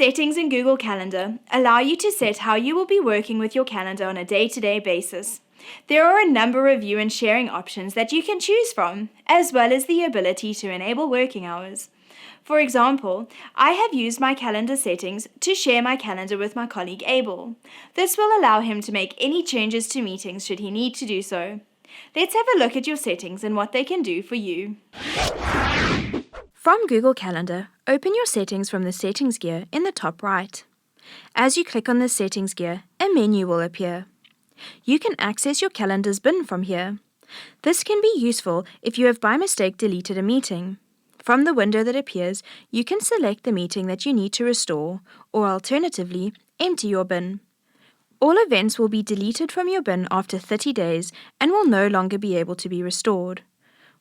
settings in Google Calendar allow you to set how you will be working with your calendar on a day-to-day basis. There are a number of view and sharing options that you can choose from, as well as the ability to enable working hours. For example, I have used my calendar settings to share my calendar with my colleague Abel. This will allow him to make any changes to meetings should he need to do so. Let's have a look at your settings and what they can do for you. From Google Calendar, open your settings from the settings gear in the top right. As you click on the settings gear, a menu will appear. You can access your calendar's bin from here. This can be useful if you have by mistake deleted a meeting. From the window that appears, you can select the meeting that you need to restore, or alternatively, empty your bin. All events will be deleted from your bin after 30 days and will no longer be able to be restored.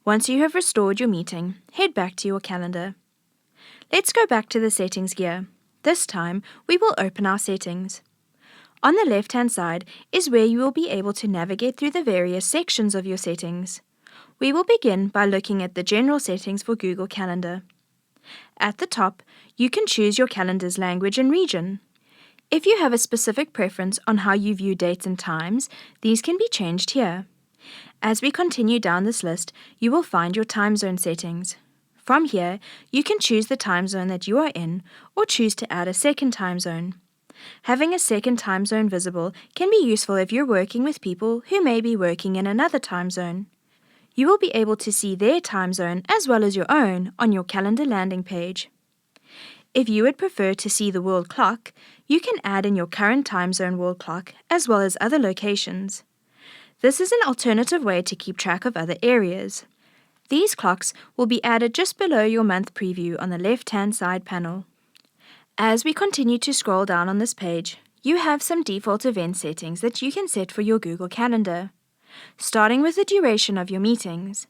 Once you have restored your meeting, head back to your calendar. Let's go back to the settings gear. This time, we will open our settings. On the left-hand side is where you will be able to navigate through the various sections of your settings. We will begin by looking at the general settings for Google Calendar. At the top, you can choose your calendar's language and region. If you have a specific preference on how you view dates and times, these can be changed here. As we continue down this list, you will find your time zone settings. From here, you can choose the time zone that you are in or choose to add a second time zone. Having a second time zone visible can be useful if you're working with people who may be working in another time zone. You will be able to see their time zone as well as your own on your calendar landing page. If you would prefer to see the world clock, you can add in your current time zone world clock as well as other locations. This is an alternative way to keep track of other areas. These clocks will be added just below your month preview on the left-hand side panel. As we continue to scroll down on this page, you have some default event settings that you can set for your Google Calendar. Starting with the duration of your meetings.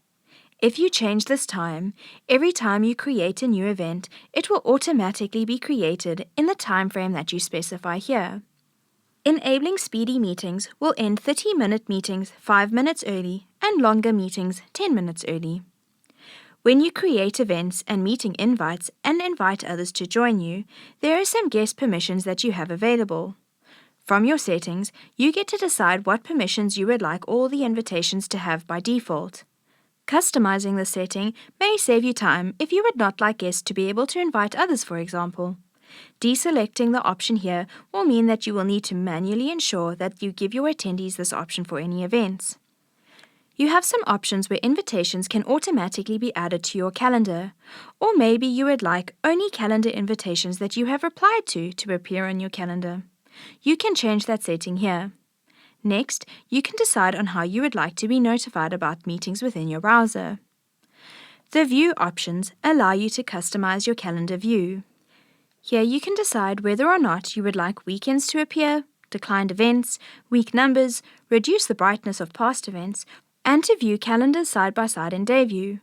If you change this time, every time you create a new event, it will automatically be created in the time frame that you specify here. Enabling speedy meetings will end 30-minute meetings 5 minutes early and longer meetings 10 minutes early. When you create events and meeting invites and invite others to join you, there are some guest permissions that you have available. From your settings, you get to decide what permissions you would like all the invitations to have by default. Customizing the setting may save you time if you would not like guests to be able to invite others, for example. Deselecting the option here will mean that you will need to manually ensure that you give your attendees this option for any events. You have some options where invitations can automatically be added to your calendar, or maybe you would like only calendar invitations that you have replied to appear on your calendar. You can change that setting here. Next, you can decide on how you would like to be notified about meetings within your browser. The View options allow you to customize your calendar view. Here you can decide whether or not you would like weekends to appear, declined events, week numbers, reduce the brightness of past events, and to view calendars side by side in Day View.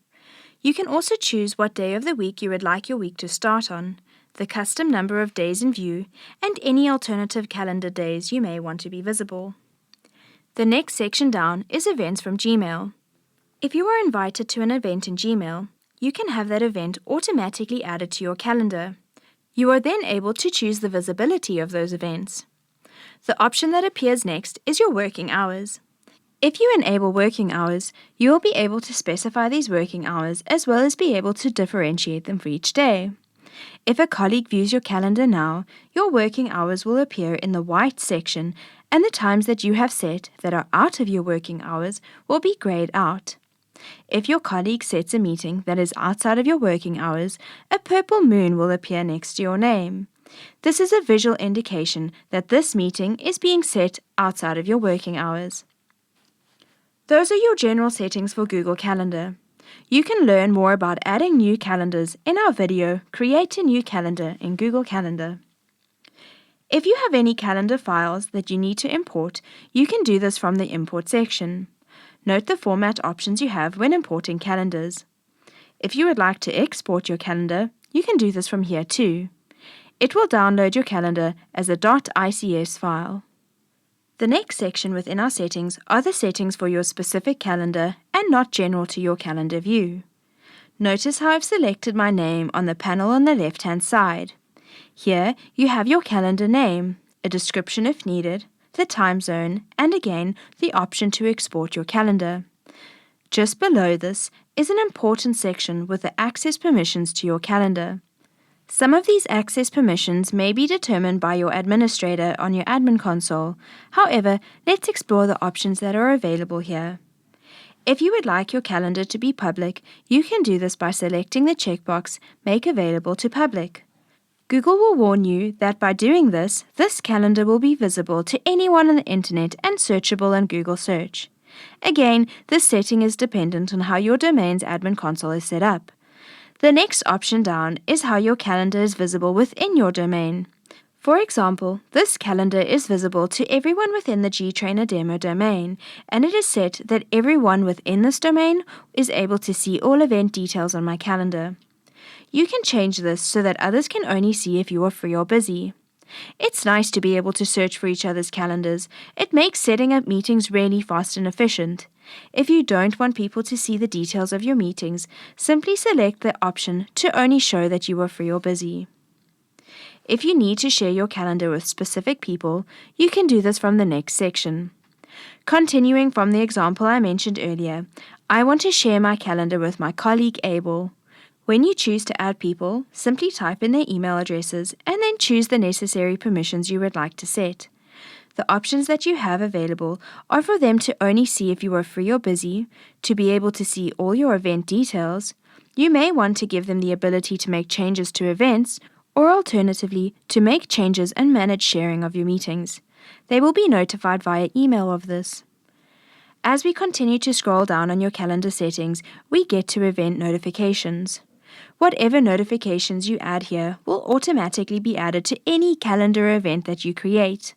You can also choose what day of the week you would like your week to start on, the custom number of days in view, and any alternative calendar days you may want to be visible. The next section down is Events from Gmail. If you are invited to an event in Gmail, you can have that event automatically added to your calendar. You are then able to choose the visibility of those events. The option that appears next is your working hours. If you enable working hours, you will be able to specify these working hours as well as be able to differentiate them for each day. If a colleague views your calendar now, your working hours will appear in the white section, and the times that you have set that are out of your working hours will be grayed out. If your colleague sets a meeting that is outside of your working hours, a purple moon will appear next to your name. This is a visual indication that this meeting is being set outside of your working hours. Those are your general settings for Google Calendar. You can learn more about adding new calendars in our video, Create a New Calendar in Google Calendar. If you have any calendar files that you need to import, you can do this from the Import section. Note the format options you have when importing calendars. If you would like to export your calendar, you can do this from here too. It will download your calendar as a .ics file. The next section within our settings are the settings for your specific calendar and not general to your calendar view. Notice how I've selected my name on the panel on the left-hand side. Here you have your calendar name, a description if needed, the time zone, and again the option to export your calendar. Just below this is an important section with the access permissions to your calendar. Some of these access permissions may be determined by your administrator on your admin console. However, let's explore the options that are available here. If you would like your calendar to be public, you can do this by selecting the checkbox Make Available to Public. Google will warn you that by doing this calendar will be visible to anyone on the internet and searchable in Google Search. Again, this setting is dependent on how your domain's admin console is set up. The next option down is how your calendar is visible within your domain. For example, this calendar is visible to everyone within the GTrainer demo domain, and it is set that everyone within this domain is able to see all event details on my calendar. You can change this so that others can only see if you are free or busy. It's nice to be able to search for each other's calendars. It makes setting up meetings really fast and efficient. If you don't want people to see the details of your meetings, simply select the option to only show that you are free or busy. If you need to share your calendar with specific people, you can do this from the next section. Continuing from the example I mentioned earlier, I want to share my calendar with my colleague Abel. When you choose to add people, simply type in their email addresses and then choose the necessary permissions you would like to set. The options that you have available are for them to only see if you are free or busy, to be able to see all your event details. You may want to give them the ability to make changes to events, or alternatively, to make changes and manage sharing of your meetings. They will be notified via email of this. As we continue to scroll down on your calendar settings, we get to event notifications. Whatever notifications you add here will automatically be added to any calendar event that you create.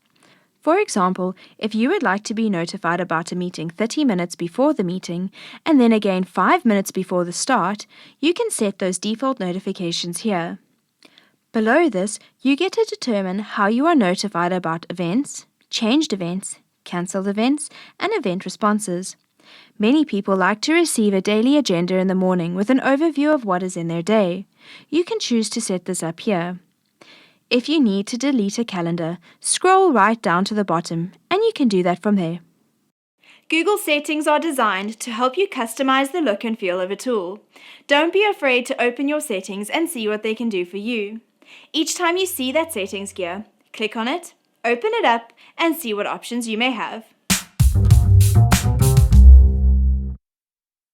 For example, if you would like to be notified about a meeting 30 minutes before the meeting, and then again 5 minutes before the start, you can set those default notifications here. Below this, you get to determine how you are notified about events, changed events, cancelled events, and event responses. Many people like to receive a daily agenda in the morning with an overview of what is in their day. You can choose to set this up here. If you need to delete a calendar, scroll right down to the bottom, and you can do that from there. Google settings are designed to help you customize the look and feel of a tool. Don't be afraid to open your settings and see what they can do for you. Each time you see that settings gear, click on it, open it up, and see what options you may have.